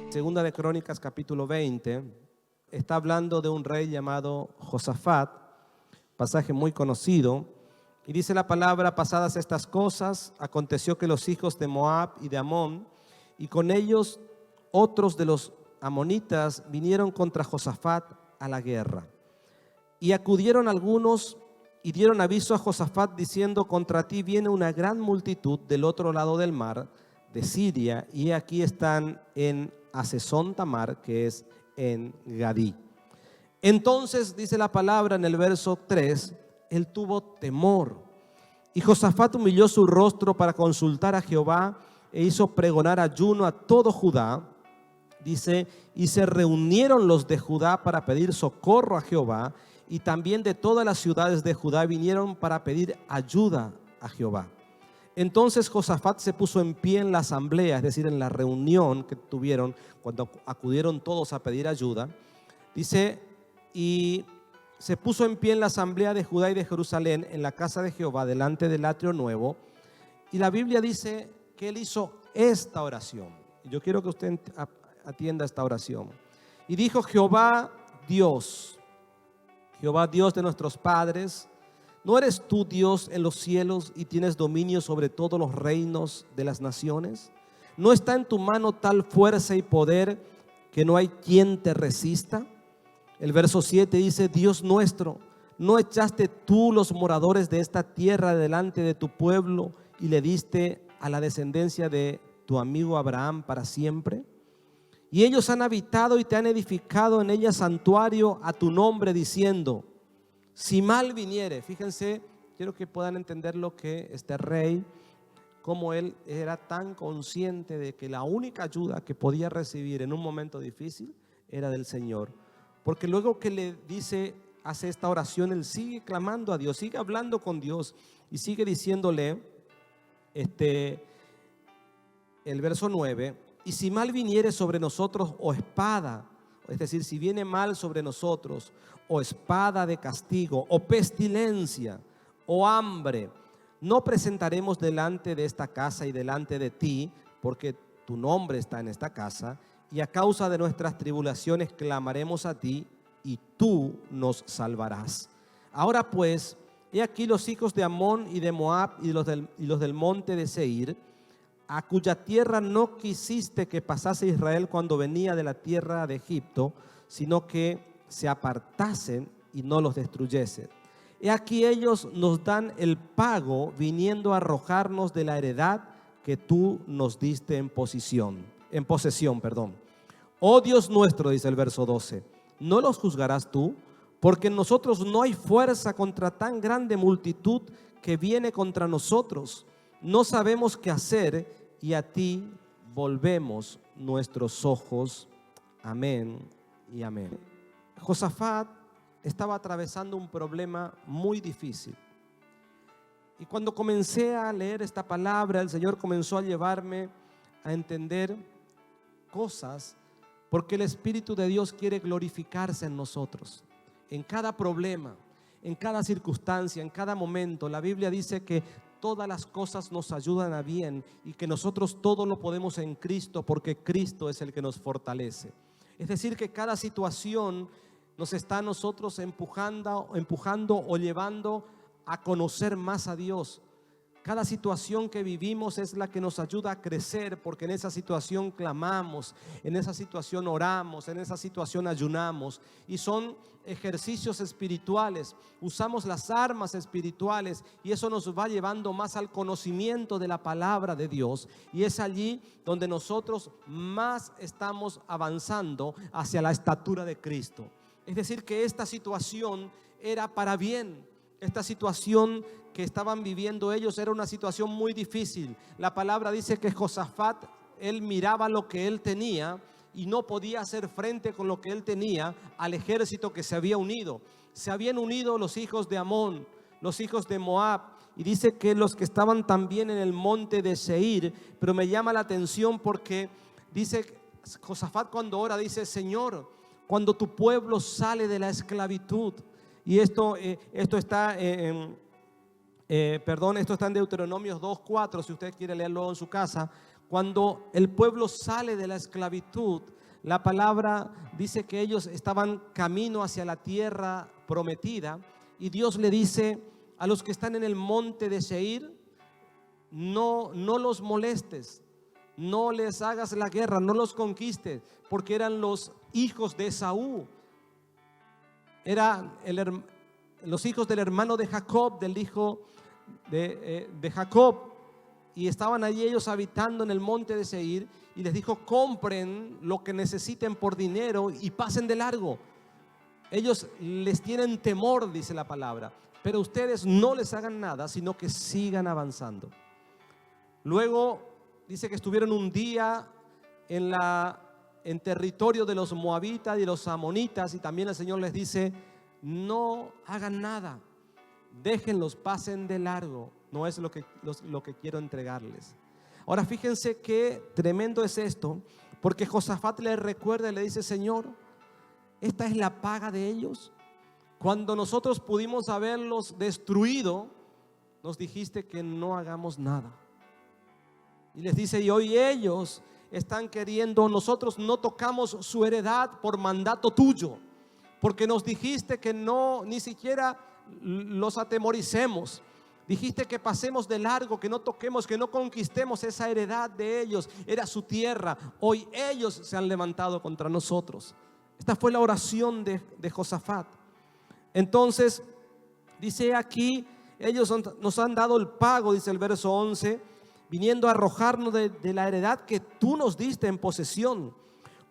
Segunda de Crónicas, capítulo 20, está hablando de un rey llamado Josafat, pasaje muy conocido, y dice la palabra: pasadas estas cosas, aconteció que los hijos de Moab y de Amón, y con ellos otros de los amonitas, vinieron contra Josafat a la guerra. Y acudieron algunos y dieron aviso a Josafat diciendo: contra ti viene una gran multitud del otro lado del mar, de Siria, y aquí están en Hazezón Tamar, que es en Gadí. Entonces dice la palabra en el verso 3, él tuvo temor, y Josafat humilló su rostro para consultar a Jehová e hizo pregonar ayuno a todo Judá. Dice: y se reunieron los de Judá para pedir socorro a Jehová, y también de todas las ciudades de Judá vinieron para pedir ayuda a Jehová. Entonces Josafat se puso en pie en la asamblea, es decir, en la reunión que tuvieron cuando acudieron todos a pedir ayuda. Dice: y se puso en pie en la asamblea de Judá y de Jerusalén, en la casa de Jehová, delante del atrio nuevo. Y la Biblia dice que él hizo esta oración. Yo quiero que usted atienda esta oración. Y dijo: Jehová Dios de nuestros padres, ¿no eres tú Dios en los cielos y tienes dominio sobre todos los reinos de las naciones? ¿No está en tu mano tal fuerza y poder que no hay quien te resista? El verso 7 dice: Dios nuestro, ¿no echaste tú los moradores de esta tierra delante de tu pueblo y le diste a la descendencia de tu amigo Abraham para siempre? Y ellos han habitado y te han edificado en ella santuario a tu nombre, diciendo: si mal viniere. Fíjense, quiero que puedan entender lo que este rey, como él era tan consciente de que la única ayuda que podía recibir en un momento difícil era del Señor. Porque luego que le dice, hace esta oración, él sigue clamando a Dios, sigue hablando con Dios y sigue diciéndole, el verso 9: y si mal viniere sobre nosotros o espada, es decir, si viene mal sobre nosotros o espada de castigo o pestilencia o hambre, no presentaremos delante de esta casa y delante de ti, porque tu nombre está en esta casa, y a causa de nuestras tribulaciones clamaremos a ti y tú nos salvarás. Ahora pues, he aquí los hijos de Amón y de Moab y los del monte de Seir, a cuya tierra no quisiste que pasase Israel cuando venía de la tierra de Egipto, sino que se apartasen y no los destruyesen. He aquí ellos nos dan el pago, viniendo a arrojarnos de la heredad que tú nos diste en posesión. Oh Dios nuestro, dice el verso 12, ¿no los juzgarás tú? Porque en nosotros no hay fuerza contra tan grande multitud que viene contra nosotros. No sabemos qué hacer, y a ti volvemos nuestros ojos. Amén y amén. Josafat estaba atravesando un problema muy difícil. Y cuando comencé a leer esta palabra, el Señor comenzó a llevarme a entender cosas, porque el Espíritu de Dios quiere glorificarse en nosotros. En cada problema, en cada circunstancia, en cada momento, la Biblia dice que todas las cosas nos ayudan a bien y que nosotros todo lo podemos en Cristo, porque Cristo es el que nos fortalece. Es decir, que cada situación nos está a nosotros empujando o llevando a conocer más a Dios. Cada situación que vivimos es la que nos ayuda a crecer, porque en esa situación clamamos, en esa situación oramos, en esa situación ayunamos, y son ejercicios espirituales. Usamos las armas espirituales y eso nos va llevando más al conocimiento de la palabra de Dios, y es allí donde nosotros más estamos avanzando hacia la estatura de Cristo. Es decir, que esta situación era para bien. Esta situación que estaban viviendo ellos era una situación muy difícil. La palabra dice que Josafat, él miraba lo que él tenía y no podía hacer frente con lo que él tenía al ejército que se había unido. Se habían unido los hijos de Amón, los hijos de Moab, y dice que los que estaban también en el monte de Seir. Pero me llama la atención porque dice Josafat, cuando ora, dice: Señor, cuando tu pueblo sale de la esclavitud. Y esto está en esto está en Deuteronomios 2:4, si usted quiere leerlo en su casa. Cuando el pueblo sale de la esclavitud, la palabra dice que ellos estaban camino hacia la tierra prometida, y Dios le dice a los que están en el monte de Seir: no los molestes, no les hagas la guerra, no los conquistes, porque eran los hijos de Esaú, eran los hijos del hermano de Jacob, del hijo de Jacob, y estaban allí ellos habitando en el monte de Seir, y les dijo: compren lo que necesiten por dinero y pasen de largo. Ellos les tienen temor, dice la palabra, pero ustedes no les hagan nada, sino que sigan avanzando. Luego dice que estuvieron un día en territorio de los moabitas y los amonitas, y también el Señor les dice: no hagan nada, déjenlos, pasen de largo. No es lo que quiero entregarles. Ahora fíjense qué tremendo es esto, porque Josafat le recuerda y le dice: Señor, esta es la paga de ellos. Cuando nosotros pudimos haberlos destruido, nos dijiste que no hagamos nada. Y les dice: y hoy ellos están queriendo, nosotros no tocamos su heredad por mandato tuyo, porque nos dijiste que no, ni siquiera los atemoricemos. Dijiste que pasemos de largo, que no toquemos, que no conquistemos esa heredad de ellos. Era su tierra. Hoy ellos se han levantado contra nosotros. Esta fue la oración de Josafat. Entonces, dice aquí, ellos nos han dado el pago, dice el verso 11, viniendo a arrojarnos de la heredad que tú nos diste en posesión.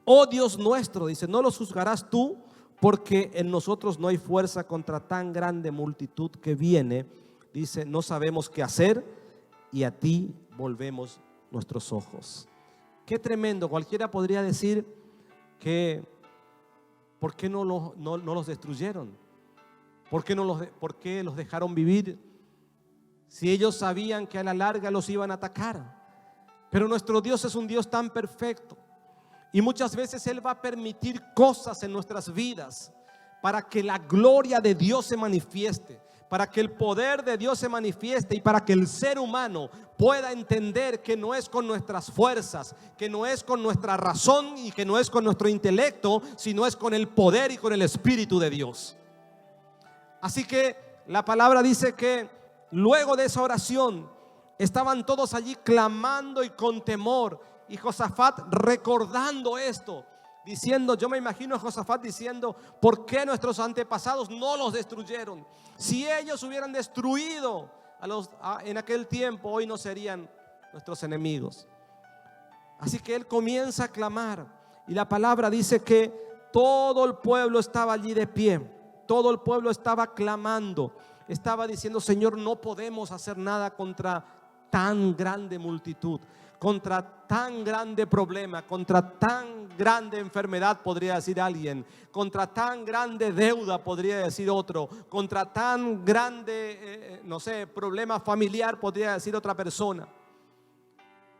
Oh Dios nuestro, dice, no los juzgarás tú, porque en nosotros no hay fuerza contra tan grande multitud que viene. Dice: no sabemos qué hacer, y a ti volvemos nuestros ojos. Qué tremendo. Cualquiera podría decir que ¿por qué no los destruyeron? ¿Por qué los dejaron vivir? Si ellos sabían que a la larga los iban a atacar. Pero nuestro Dios es un Dios tan perfecto, y muchas veces Él va a permitir cosas en nuestras vidas para que la gloria de Dios se manifieste, para que el poder de Dios se manifieste, y para que el ser humano pueda entender que no es con nuestras fuerzas, que no es con nuestra razón y que no es con nuestro intelecto, sino es con el poder y con el Espíritu de Dios. Así que la palabra dice que luego de esa oración estaban todos allí clamando y con temor, y Josafat recordando esto, diciendo, yo me imagino a Josafat diciendo: ¿por qué nuestros antepasados no los destruyeron? Si ellos hubieran destruido en aquel tiempo, hoy no serían nuestros enemigos. Así que él comienza a clamar, y la palabra dice que todo el pueblo estaba allí de pie, todo el pueblo estaba clamando, estaba diciendo: Señor, no podemos hacer nada contra tan grande multitud, contra tan grande problema, contra tan grande enfermedad, podría decir alguien, contra tan grande deuda, podría decir otro, contra tan grande, problema familiar, podría decir otra persona.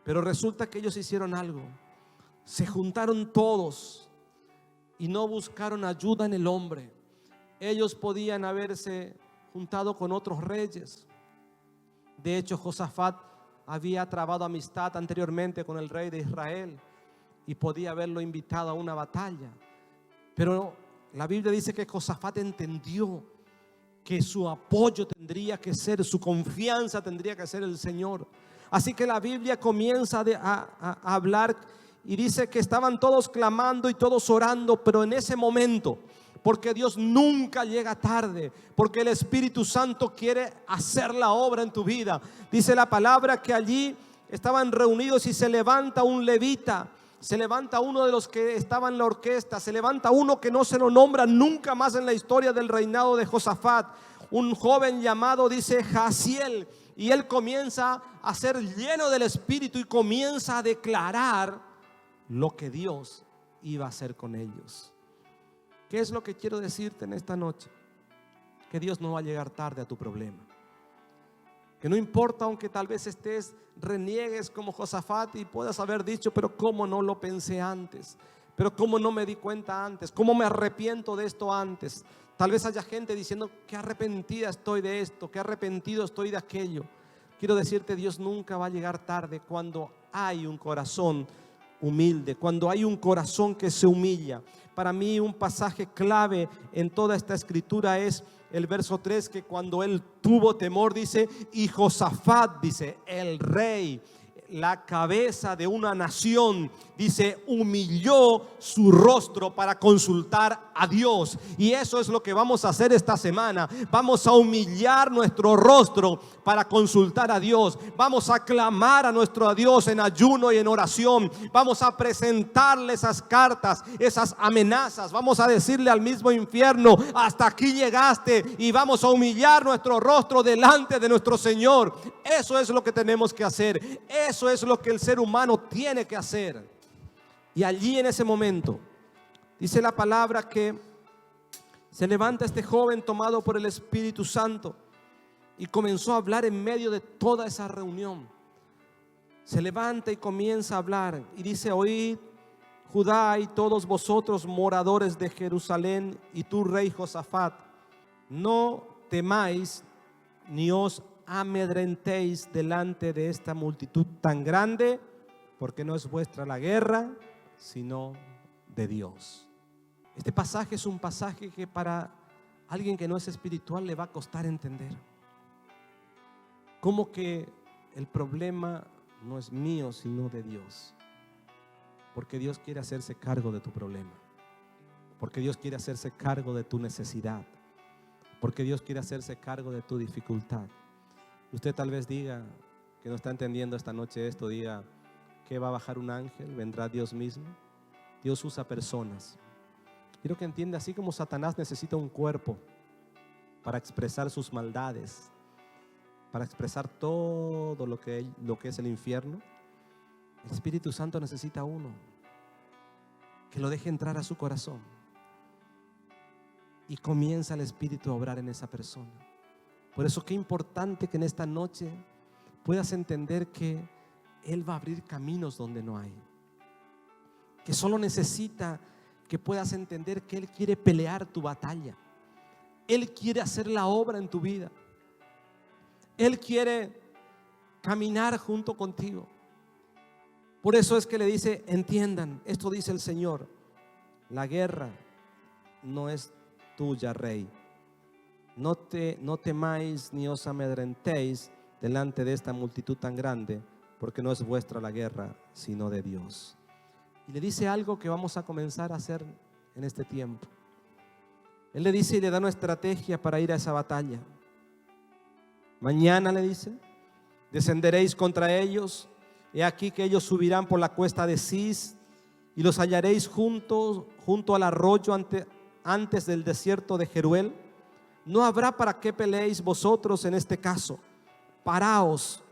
Pero resulta que ellos hicieron algo. Se juntaron todos y no buscaron ayuda en el hombre. Ellos podían haberse juntado con otros reyes. De hecho, Josafat había trabado amistad anteriormente con el rey de Israel y podía haberlo invitado a una batalla. Pero la Biblia dice que Josafat entendió que su apoyo tendría que ser, su confianza tendría que ser el Señor. Así que la Biblia comienza a hablar y dice que estaban todos clamando y todos orando, pero en ese momento, porque Dios nunca llega tarde, porque el Espíritu Santo quiere hacer la obra en tu vida. Dice la palabra que allí estaban reunidos y se levanta un levita, se levanta uno de los que estaban en la orquesta, se levanta uno que no se lo nombra nunca más en la historia del reinado de Josafat, un joven llamado, dice, Jaasiel, y él comienza a ser lleno del Espíritu y comienza a declarar lo que Dios iba a hacer con ellos. ¿Qué es lo que quiero decirte en esta noche? Que Dios no va a llegar tarde a tu problema. Que no importa, aunque tal vez reniegues como Josafat y puedas haber dicho: pero cómo no lo pensé antes, pero cómo no me di cuenta antes, cómo me arrepiento de esto antes. Tal vez haya gente diciendo: qué arrepentida estoy de esto, qué arrepentido estoy de aquello. Quiero decirte, Dios nunca va a llegar tarde cuando hay un corazón humilde, cuando hay un corazón que se humilla. Para mí un pasaje clave en toda esta escritura es el verso 3, que cuando él tuvo temor, dice, y Josafat, dice, el rey, la cabeza de una nación, dice, humilló su rostro para consultar a Dios. Y eso es lo que vamos a hacer esta semana. Vamos a humillar nuestro rostro para consultar a Dios. Vamos a clamar a nuestro Dios en ayuno y en oración. Vamos a presentarle esas cartas, esas amenazas. Vamos a decirle al mismo infierno: hasta aquí llegaste. Y vamos a humillar nuestro rostro delante de nuestro Señor. Eso es lo que tenemos que hacer. Eso es lo que el ser humano tiene que hacer. Y allí, en ese momento, dice la palabra que se levanta este joven tomado por el Espíritu Santo y comenzó a hablar en medio de toda esa reunión. Se levanta y comienza a hablar y dice: oíd, Judá, y todos vosotros moradores de Jerusalén, y tú, rey Josafat, no temáis ni os amedrentéis delante de esta multitud tan grande, porque no es vuestra la guerra, sino de Dios. Este pasaje es un pasaje que para alguien que no es espiritual le va a costar entender. Como que el problema no es mío, sino de Dios. Porque Dios quiere hacerse cargo de tu problema. Porque Dios quiere hacerse cargo de tu necesidad. Porque Dios quiere hacerse cargo de tu dificultad. Usted tal vez diga, que no está entendiendo esta noche esto, diga: ¿qué va a bajar un ángel? ¿Vendrá Dios mismo? Dios usa personas. Quiero que entienda, así como Satanás necesita un cuerpo para expresar sus maldades, para expresar todo lo que es el infierno, el Espíritu Santo necesita uno que lo deje entrar a su corazón. Y comienza el Espíritu a obrar en esa persona. Por eso qué importante que en esta noche puedas entender que Él va a abrir caminos donde no hay. Que solo necesita que puedas entender que Él quiere pelear tu batalla. Él quiere hacer la obra en tu vida. Él quiere caminar junto contigo. Por eso es que le dice: entiendan, esto dice el Señor, la guerra no es tuya, rey. No temáis ni os amedrentéis delante de esta multitud tan grande, porque no es vuestra la guerra, sino de Dios. Y le dice algo que vamos a comenzar a hacer en este tiempo. Él le dice y le da una estrategia para ir a esa batalla. Mañana, le dice, descenderéis contra ellos. He aquí que ellos subirán por la cuesta de Cis, y los hallaréis junto al arroyo antes del desierto de Jeruel. No habrá para qué peleéis vosotros en este caso. Paraos,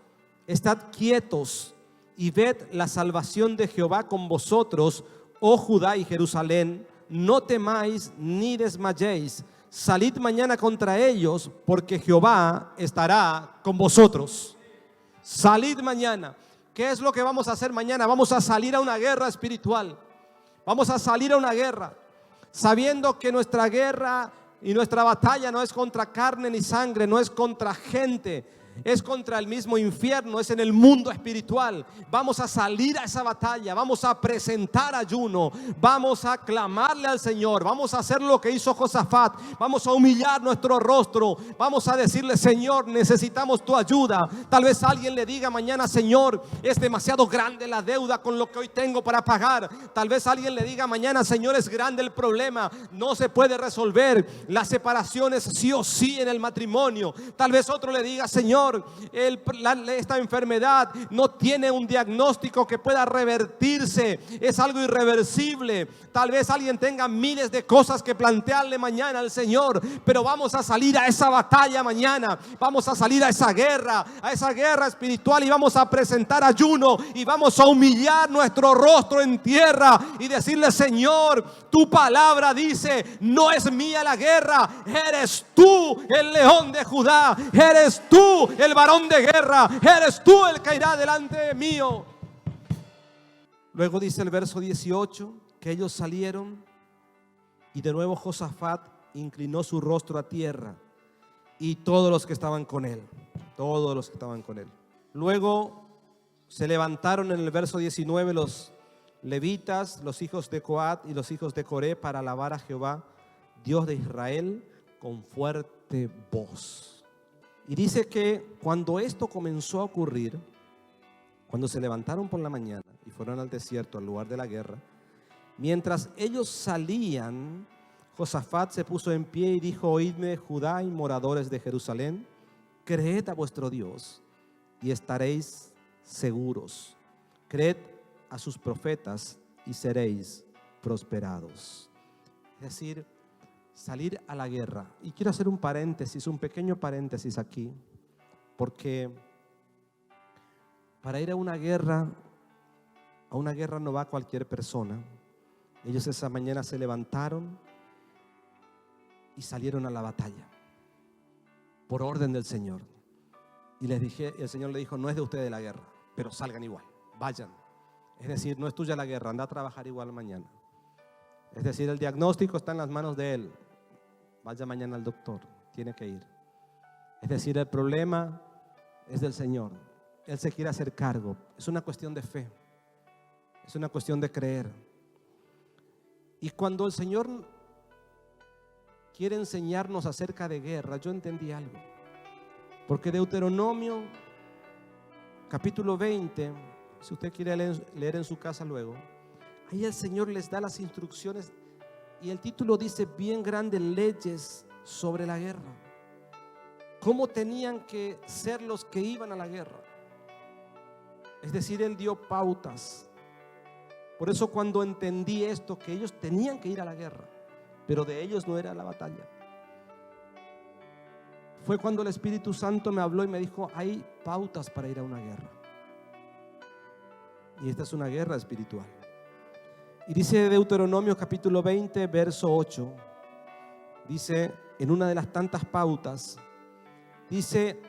estad quietos y ved la salvación de Jehová con vosotros, oh Judá y Jerusalén. No temáis ni desmayéis. Salid mañana contra ellos, porque Jehová estará con vosotros. Salid mañana. ¿Qué es lo que vamos a hacer mañana? Vamos a salir a una guerra espiritual. Vamos a salir a una guerra, sabiendo que nuestra guerra y nuestra batalla no es contra carne ni sangre, no es contra gente, es contra el mismo infierno, es en el mundo espiritual. Vamos a salir a esa batalla, vamos a presentar ayuno, vamos a clamarle al Señor, vamos a hacer lo que hizo Josafat, vamos a humillar nuestro rostro, vamos a decirle: Señor, necesitamos tu ayuda. Tal vez alguien le diga mañana: Señor, es demasiado grande la deuda con lo que hoy tengo para pagar. Tal vez alguien le diga mañana: Señor, es grande el problema, no se puede resolver, la separación es sí o sí en el matrimonio. Tal vez otro le diga: Señor, esta enfermedad no tiene un diagnóstico que pueda revertirse, es algo irreversible. Tal vez alguien tenga miles de cosas que plantearle mañana al Señor, pero vamos a salir a esa batalla mañana, vamos a salir a esa guerra espiritual, y vamos a presentar ayuno y vamos a humillar nuestro rostro en tierra y decirle: Señor, tu palabra dice: no es mía la guerra, eres tú el león de Judá, eres tú el varón de guerra, eres tú el que irá delante mío. Luego dice el verso 18 que ellos salieron, y de nuevo Josafat inclinó su rostro a tierra, y todos los que estaban con él, todos los que estaban con él. Luego se levantaron en el verso 19 los levitas, los hijos de Coat y los hijos de Coré, para alabar a Jehová, Dios de Israel, con fuerte voz. Y dice que cuando esto comenzó a ocurrir, cuando se levantaron por la mañana y fueron al desierto, al lugar de la guerra, mientras ellos salían, Josafat se puso en pie y dijo: oídme, Judá y moradores de Jerusalén, creed a vuestro Dios y estaréis seguros. Creed a sus profetas y seréis prosperados. Es decir, salir a la guerra. Y quiero hacer un paréntesis, un pequeño paréntesis aquí, porque para ir a una guerra no va cualquier persona. Ellos esa mañana se levantaron y salieron a la batalla por orden del Señor. Y el Señor le dijo: no es de ustedes la guerra, pero salgan igual, vayan. Es decir, no es tuya la guerra, anda a trabajar igual mañana. Es decir, el diagnóstico está en las manos de Él. Vaya mañana al doctor, tiene que ir. Es decir, el problema es del Señor. Él se quiere hacer cargo. Es una cuestión de fe, es una cuestión de creer. Y cuando el Señor quiere enseñarnos acerca de guerra, yo entendí algo. Porque Deuteronomio capítulo 20, si usted quiere leer en su casa luego, ahí el Señor les da las instrucciones y el título dice: bien grandes leyes sobre la guerra. ¿Cómo tenían que ser los que iban a la guerra? Es decir, Él dio pautas. Por eso cuando entendí esto, que ellos tenían que ir a la guerra, pero de ellos no era la batalla, fue cuando el Espíritu Santo me habló y me dijo: hay pautas para ir a una guerra. Y esta es una guerra espiritual. Y dice Deuteronomio capítulo 20, verso 8, dice en una de las tantas pautas, dice: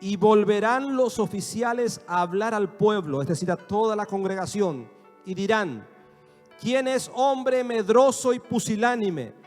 y volverán los oficiales a hablar al pueblo, es decir, a toda la congregación, y dirán: ¿quién es hombre medroso y pusilánime?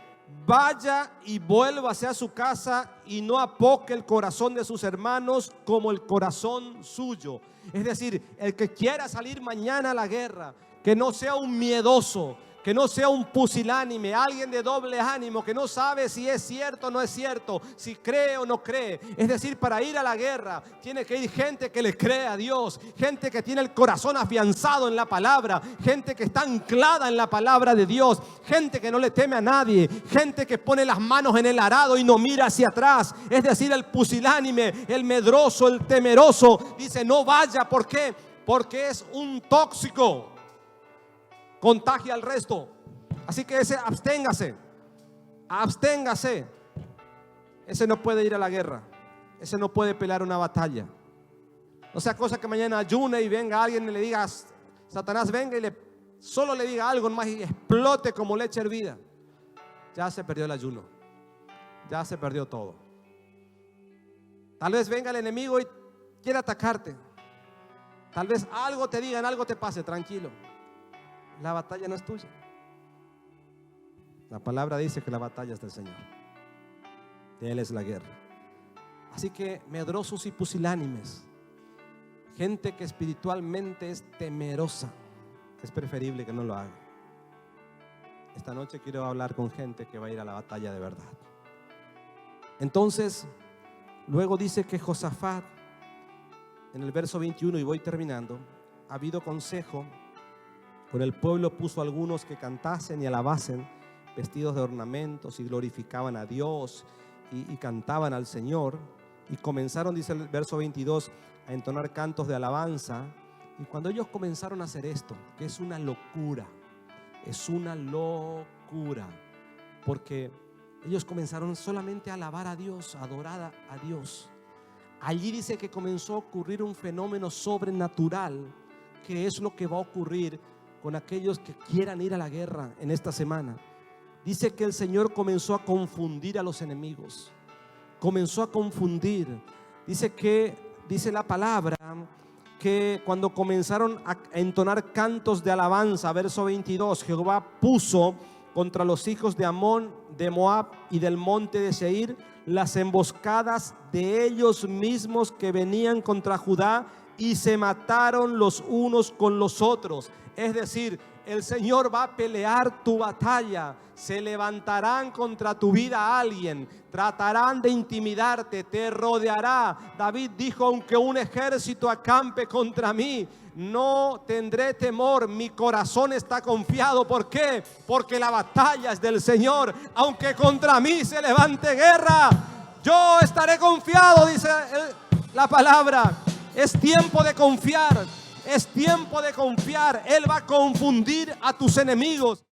Vaya y vuélvase a su casa y no apoque el corazón de sus hermanos como el corazón suyo. Es decir, el que quiera salir mañana a la guerra, que no sea un miedoso, que no sea un pusilánime, alguien de doble ánimo, que no sabe si es cierto o no es cierto, si cree o no cree. Es decir, para ir a la guerra tiene que ir gente que le cree a Dios, gente que tiene el corazón afianzado en la palabra, gente que está anclada en la palabra de Dios, gente que no le teme a nadie, gente que pone las manos en el arado y no mira hacia atrás. Es decir, el pusilánime, el medroso, el temeroso, dice: no vaya. ¿Por qué? Porque es un tóxico, contagia al resto. Así que ese absténgase. Ese no puede ir a la guerra, ese no puede pelear una batalla. No sea cosa que mañana ayune y venga alguien y le diga: Satanás, venga, y solo le diga algo más y explote como leche hervida. Ya se perdió el ayuno, ya se perdió todo. Tal vez venga el enemigo y quiera atacarte. Tal vez algo te digan, algo te pase, tranquilo. La batalla no es tuya. La palabra dice que la batalla es del Señor. De Él es la guerra. Así que medrosos y pusilánimes, gente que espiritualmente es temerosa, es preferible que no lo haga. Esta noche quiero hablar con gente que va a ir a la batalla de verdad. Entonces, luego dice que Josafat, en el verso 21, y voy terminando, ha habido consejo. Con el pueblo puso algunos que cantasen y alabasen, vestidos de ornamentos, y glorificaban a Dios y cantaban al Señor. Y comenzaron, dice el verso 22, a entonar cantos de alabanza. Y cuando ellos comenzaron a hacer esto, que es una locura, porque ellos comenzaron solamente a alabar a Dios, a adorar a Dios. Allí dice que comenzó a ocurrir un fenómeno sobrenatural, que es lo que va a ocurrir con aquellos que quieran ir a la guerra en esta semana. Dice que el Señor comenzó a confundir a los enemigos, comenzó a confundir. Dice la palabra que cuando comenzaron a entonar cantos de alabanza, verso 22, Jehová puso contra los hijos de Amón de Moab y del monte de Seir, las emboscadas de ellos mismos que venían contra Judá, y se mataron los unos con los otros. Es decir, el Señor va a pelear tu batalla. Se levantarán contra tu vida a alguien, tratarán de intimidarte, te rodeará. David dijo: aunque un ejército acampe contra mí, no tendré temor, mi corazón está confiado. ¿Por qué? Porque la batalla es del Señor. Aunque contra mí se levante guerra, yo estaré confiado, dice la palabra. Es tiempo de confiar, es tiempo de confiar. Él va a confundir a tus enemigos.